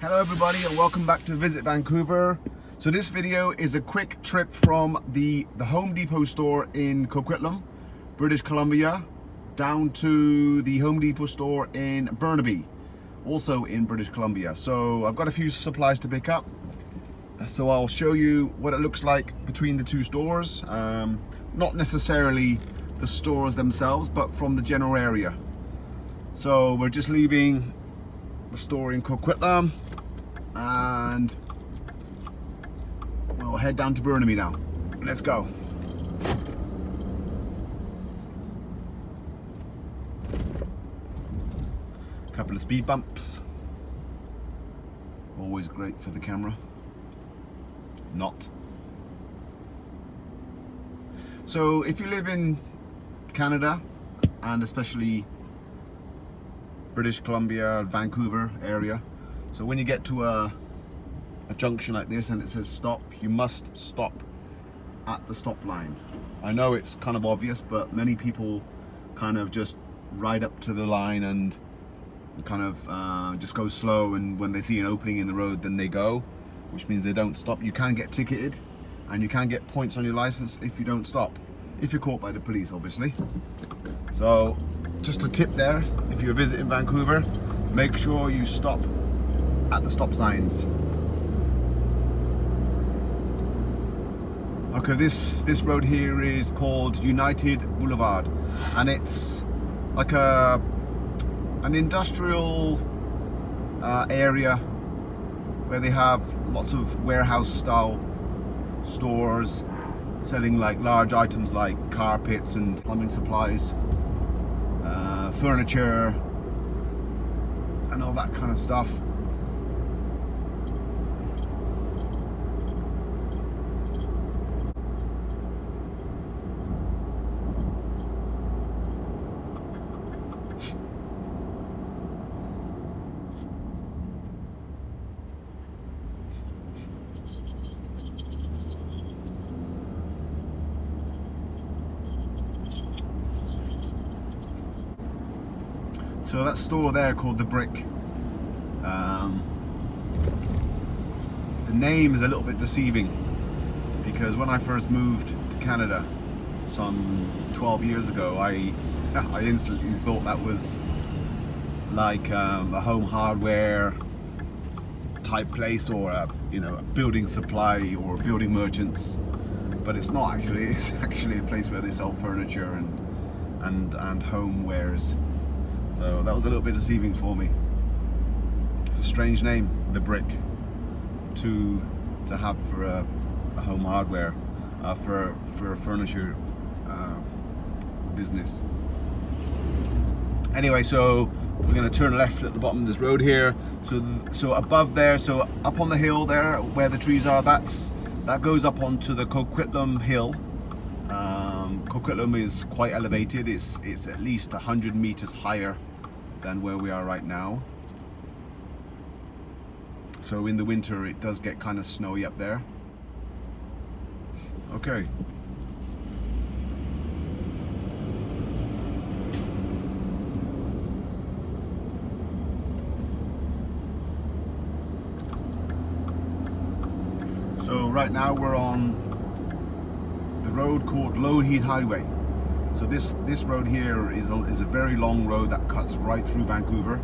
Hello everybody and welcome back to Visit Vancouver. So this video is a quick trip from the Home Depot store in Coquitlam, British Columbia, down to the Home Depot store in Burnaby, also in British Columbia. So I've got a few supplies to pick up. So I'll show you what it looks like between the two stores. Not necessarily the stores themselves, but from the general area. So we're just leaving the store in Coquitlam and we'll head down to Burnaby now. Let's go. A couple of speed bumps. Always great for the camera. Not. So if you live in Canada and especially British Columbia, Vancouver area, so when you get to a junction like this and it says stop, you must stop at the stop line. I know it's kind of obvious, but many people kind of just ride up to the line and kind of just go slow, and when they see an opening in the road then they go, which means they don't stop. You can get ticketed and you can get points on your license if you don't stop, if you're caught by the police obviously. So just a tip there, if you're visiting Vancouver, make sure you stop at the stop signs. Okay, this road here is called United Boulevard, and it's like an industrial area where they have lots of warehouse style stores selling like large items like carpets and plumbing supplies, furniture and all that kind of stuff. So that store there called The Brick, the name is a little bit deceiving because when I first moved to Canada some 12 years ago, I instantly thought that was like a home hardware type place, or a building supply or building merchants, but it's not actually. It's actually a place where they sell furniture and home wares. So that was a little bit deceiving for me. It's a strange name, The Brick, to have for a home hardware, for a furniture business. Anyway, so we're going to turn left at the bottom of this road here. So above there, so up on the hill there where the trees are, that goes up onto the Coquitlam Hill. Coquitlam is quite elevated. It's at least 100 meters higher than where we are right now. So in the winter it does get kind of snowy up there. Okay. So right now we're on the road called Lougheed Highway. So this road here is a very long road that cuts right through Vancouver.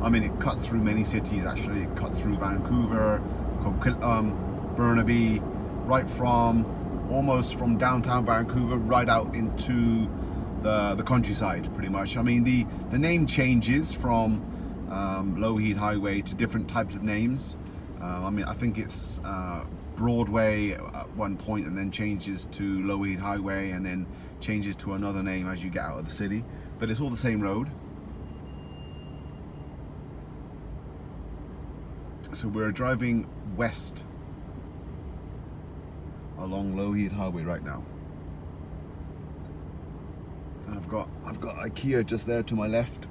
I mean, it cuts through many cities actually. It cuts through Vancouver, Coquitlam, Burnaby, right from almost from downtown Vancouver right out into the countryside pretty much. I mean, the name changes from Lougheed Highway to different types of names. I mean, I think it's Broadway at one point and then changes to Lougheed Highway and then changes to another name as you get out of the city, but it's all the same road. So we're driving west along Lougheed Highway right now. And I've got IKEA just there to my left.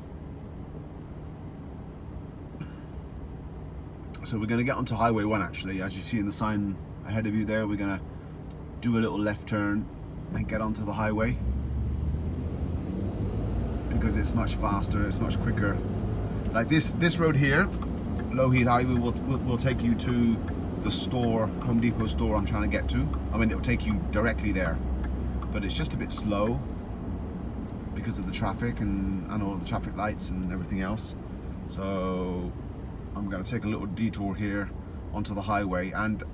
So we're going to get onto Highway 1 actually. As you see in the sign ahead of you there, we're going to do a little left turn and get onto the highway because it's much faster, it's much quicker. Like this road here low heat highway will take you to the store, Home Depot store I'm trying to get to. I mean, it'll take you directly there, but it's just a bit slow because of the traffic and all the traffic lights and everything else. So I'm going to take a little detour here onto the highway, and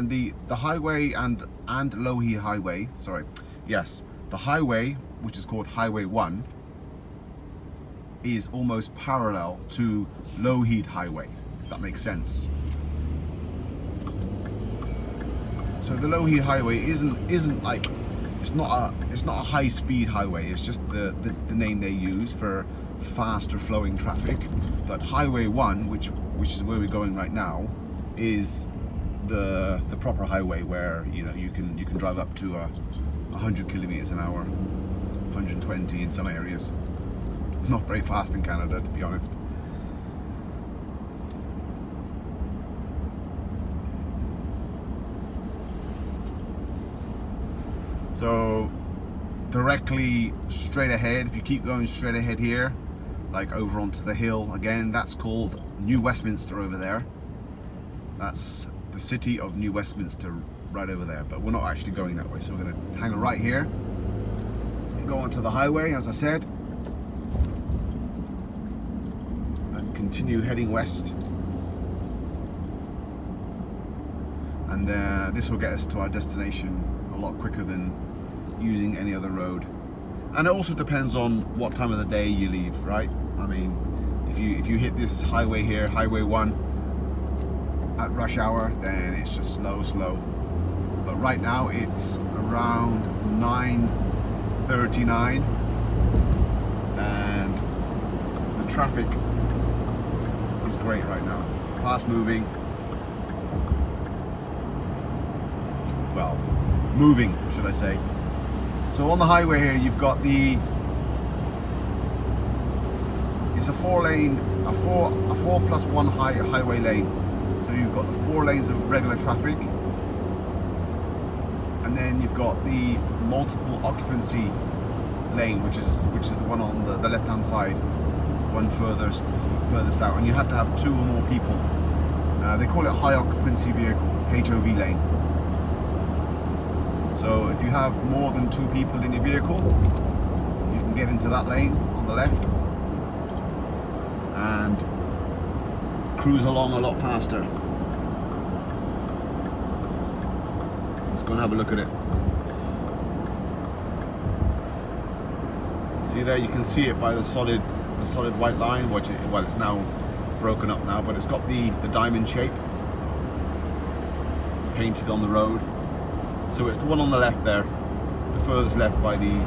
the highway and low heat highway, sorry, yes, the highway, which is called Highway 1, is almost parallel to low heat highway, if that makes sense. So the low heat highway isn't like, it's not a high speed highway, it's just the name they use for faster flowing traffic. But Highway 1, which is where we're going right now, is the proper highway where, you know, you can drive up to 100 kilometers an hour, 120 in some areas. Not very fast in Canada, to be honest. So directly straight ahead, if you keep going straight ahead here, like over onto the hill again, that's called New Westminster over there. That's the city of New Westminster right over there, but we're not actually going that way, so we're going to hang it right here and go onto the highway, as I said, and continue heading west. And this will get us to our destination a lot quicker than using any other road. And it also depends on what time of the day you leave, right? I mean, if you hit this highway here, Highway 1, at rush hour, then it's just slow. But right now it's around 9:39, and the traffic is great right now. Fast moving. Well, moving, should I say. So on the highway here, you've got it's a 4-lane, a 4+1 highway lane. So you've got the 4 lanes of regular traffic, and then you've got the multiple occupancy lane, which is the one on the left-hand side, one furthest out, and you have to have 2 or more people. They call it high occupancy vehicle, HOV lane. So if you have more than 2 people in your vehicle, you can get into that lane on the left and cruise along a lot faster. Let's go and have a look at it. See there, you can see it by the solid white line, which it's now broken up now, but it's got the diamond shape painted on the road. So it's the one on the left there, the furthest left by the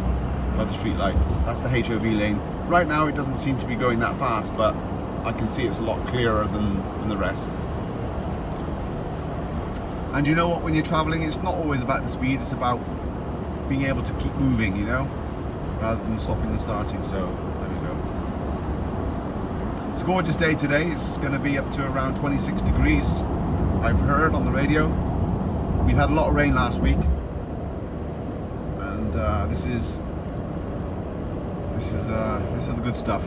street lights. That's the HOV lane. Right now it doesn't seem to be going that fast, but I can see it's a lot clearer than the rest. And you know what, when you're traveling, it's not always about the speed, it's about being able to keep moving, you know, rather than stopping and starting. So there we go. It's a gorgeous day today. It's going to be up to around 26 degrees, I've heard on the radio. We've had a lot of rain last week, and this is the good stuff.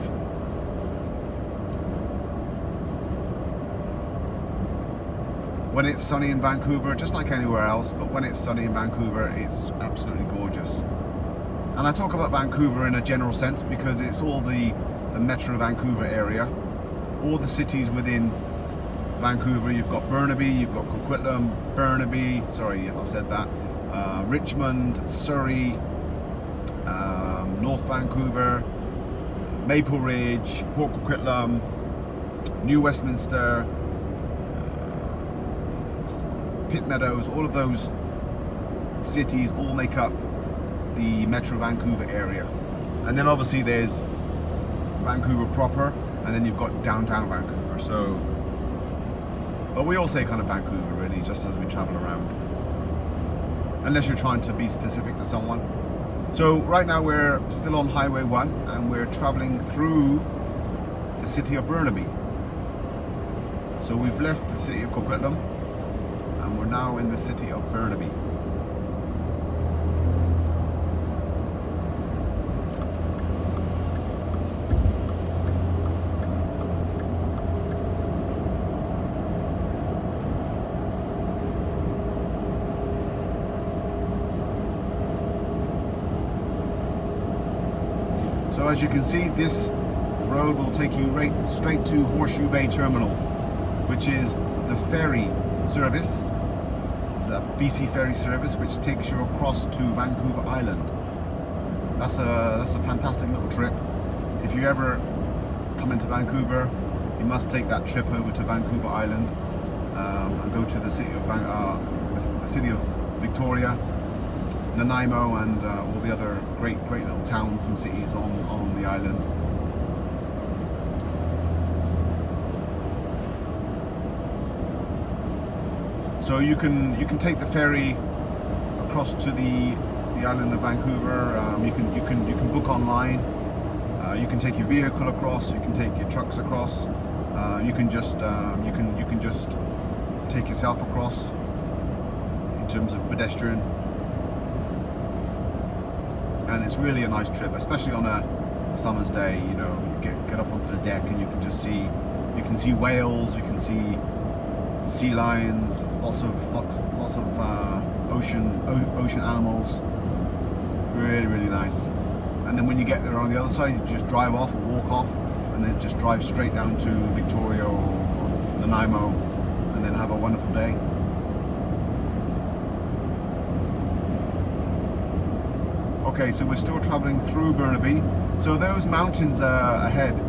When it's sunny in Vancouver, just like anywhere else, but when it's sunny in Vancouver, it's absolutely gorgeous. And I talk about Vancouver in a general sense because it's all the Metro Vancouver area, all the cities within Vancouver. You've got Burnaby, you've got Coquitlam, Burnaby, sorry if I've said that, Richmond, Surrey, North Vancouver, Maple Ridge, Port Coquitlam, New Westminster, Pitt Meadows. All of those cities all make up the Metro Vancouver area. And then obviously there's Vancouver proper, and then you've got downtown Vancouver. So, but we all say kind of Vancouver really, just as we travel around, unless you're trying to be specific to someone. So right now we're still on Highway 1 and we're traveling through the city of Burnaby. So we've left the city of Coquitlam and we're now in the city of Burnaby. So as you can see, this road will take you right straight to Horseshoe Bay Terminal, which is the ferry service. It's a BC ferry service which takes you across to Vancouver Island. That's a fantastic little trip. If you ever come into Vancouver, you must take that trip over to Vancouver Island and go to the city of Victoria, Nanaimo, and all the other great little towns and cities on the island. So you can take the ferry across to the island of Vancouver. You can book online. You can take your vehicle across. You can take your trucks across. You can just take yourself across in terms of pedestrian. And it's really a nice trip, especially on a summer's day. You know, you get up onto the deck and you can just see, whales, you can see sea lions, lots of ocean animals. Really nice. And then when you get there on the other side, you just drive off or walk off, and then just drive straight down to Victoria or Nanaimo, and then have a wonderful day. Okay, so we're still traveling through Burnaby. So those mountains are ahead.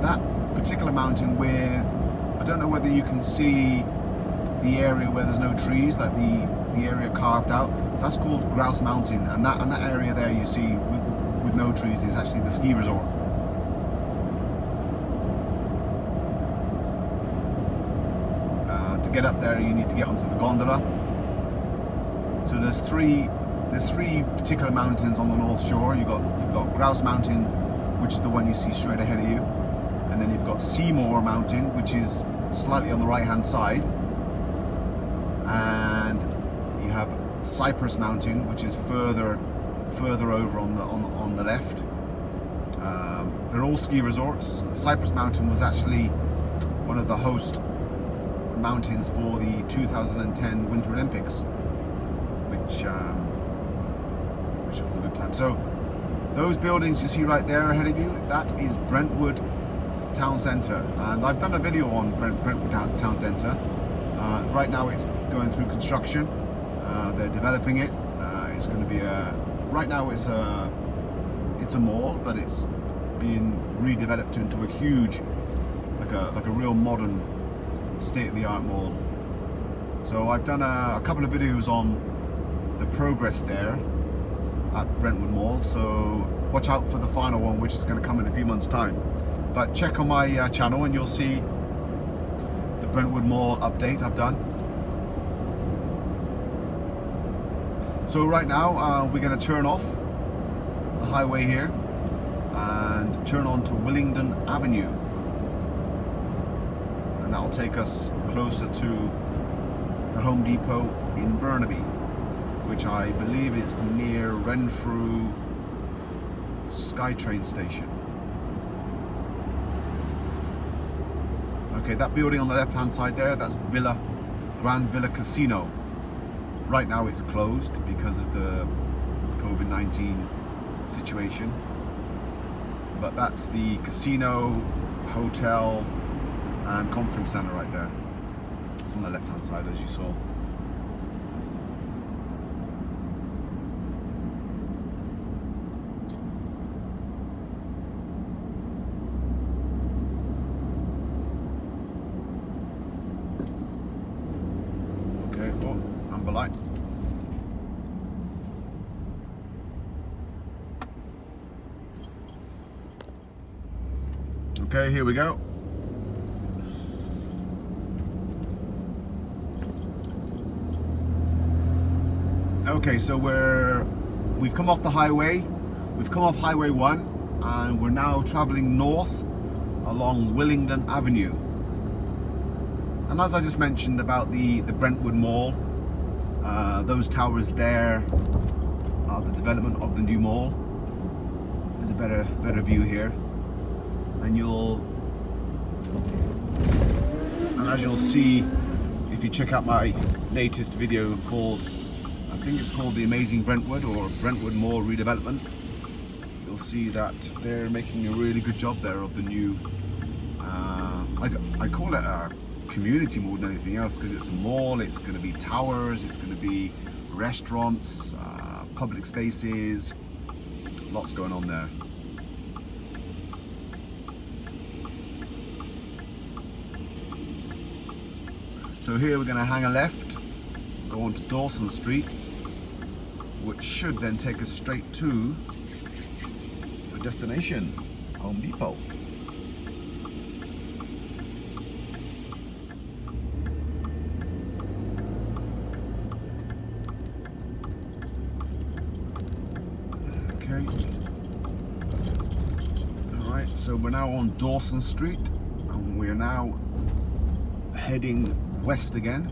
That particular mountain with, I don't know whether you can see the area where there's no trees, like the area carved out, that's called Grouse Mountain, and that area there you see with no trees is actually the ski resort. To get up there, you need to get onto the gondola. So there's three particular mountains on the North Shore. You've got Grouse Mountain, which is the one you see straight ahead of you, and then you've got Seymour Mountain, which is slightly on the right hand side, and you have Cypress Mountain, which is further over on the left. They're all ski resorts. Cypress Mountain was actually one of the host mountains for the 2010 Winter Olympics, which was a good time. So those buildings you see right there ahead of you, that is Brentwood Town Centre, and I've done a video on Brentwood Town Centre. Right now it's going through construction. They're developing it. It's going to be right now it's a mall, but it's being redeveloped into a huge, like a real modern, state-of-the-art mall. So I've done a couple of videos on the progress there at Brentwood Mall. So watch out for the final one, which is going to come in a few months' time. But check on my channel and you'll see the Brentwood Mall update I've done. So right now we're going to turn off the highway here and turn on to Willingdon Avenue, and that'll take us closer to the Home Depot in Burnaby, which I believe is near Renfrew SkyTrain station. Okay, that building on the left hand side there, that's Grand Villa Casino. Right now it's closed because of the COVID-19 situation, but that's the casino, hotel and conference center right there. It's on the left hand side, as you saw. Okay, oh, amber light. Okay, here we go. Okay, so we've come off the highway. We've come off Highway 1 and we're now traveling north along Willingdon Avenue. And as I just mentioned about the Brentwood Mall, those towers there are the development of the new mall. There's a better view here. And as you'll see if you check out my latest video called, I think it's called The Amazing Brentwood or Brentwood Mall Redevelopment, you'll see that they're making a really good job there of the new, I call it a community more than anything else, because it's a mall, it's going to be towers, it's going to be restaurants, public spaces, lots going on there. So here we're going to hang a left, go on to Dawson Street, which should then take us straight to our destination, Home Depot. Okay. Alright, so we're now on Dawson Street, and we're now heading west again.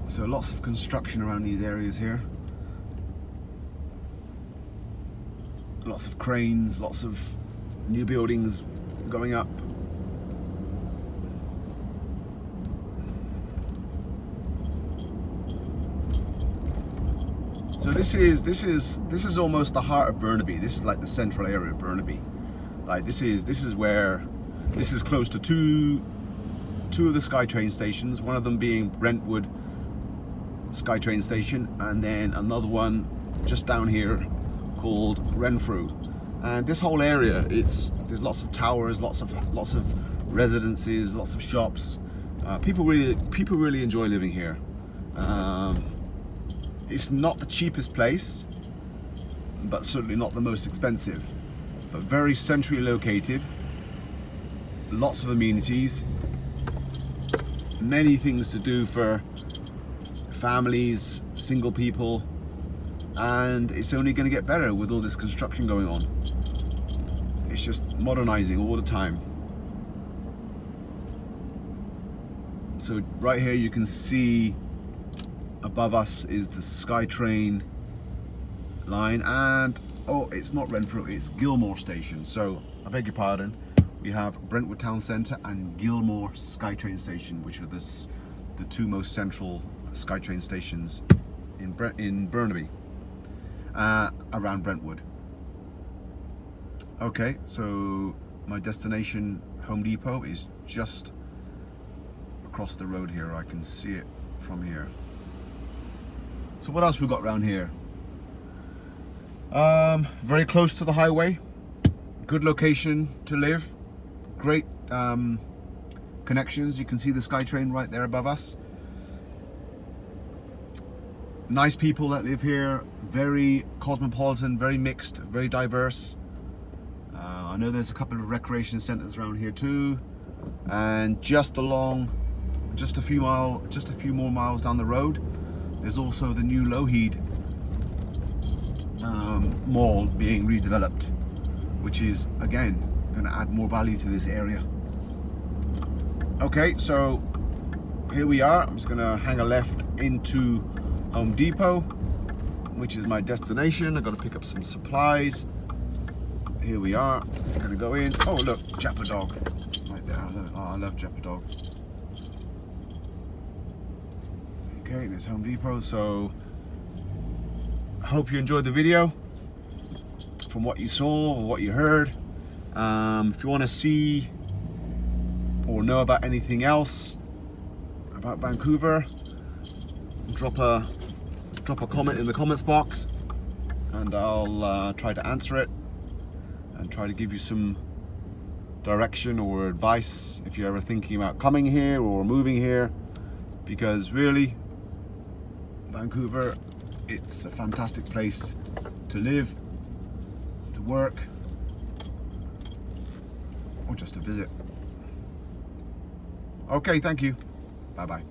So lots of construction around these areas here. Lots of cranes, lots of new buildings going up. So this is almost the heart of Burnaby. This is like the central area of Burnaby. Like this is close to two of the SkyTrain stations, one of them being Brentwood SkyTrain station, and then another one just down here called Renfrew. And this whole area, there's lots of towers, lots of residences, lots of shops. People really enjoy living here. It's not the cheapest place, but certainly not the most expensive, but very centrally located. Lots of amenities, many things to do for families, single people, and it's only going to get better with all this construction going on. It's just modernizing all the time. So right here you can see above us is the SkyTrain line, and oh, it's not Renfrew, it's Gilmore Station. So I beg your pardon, we have Brentwood Town Centre and Gilmore SkyTrain Station, which are the two most central SkyTrain stations in Burnaby, around Brentwood. Okay, so my destination, Home Depot, is just across the road here. I can see it from here. So what else we got around here? Very close to the highway, good location to live, great connections. You can see the SkyTrain right there above us. Nice people that live here, very cosmopolitan, very mixed, very diverse. I know there's a couple of recreation centres around here too, and just a few more miles down the road, there's also the new Lougheed mall being redeveloped, which is again going to add more value to this area. Okay, so here we are. I'm just going to hang a left into Home Depot, which is my destination. I've got to pick up some supplies. Here we are. I'm going to go in. Oh look, Japper Dog right there. I love Japper Dog. Okay, there's Home Depot. So I hope you enjoyed the video. From what you saw or what you heard, if you want to see or know about anything else about Vancouver, drop a comment in the comments box, and I'll try to answer it and try to give you some direction or advice if you're ever thinking about coming here or moving here, because really Vancouver, it's a fantastic place to live, to work, or just to visit. Okay, thank you. Bye bye.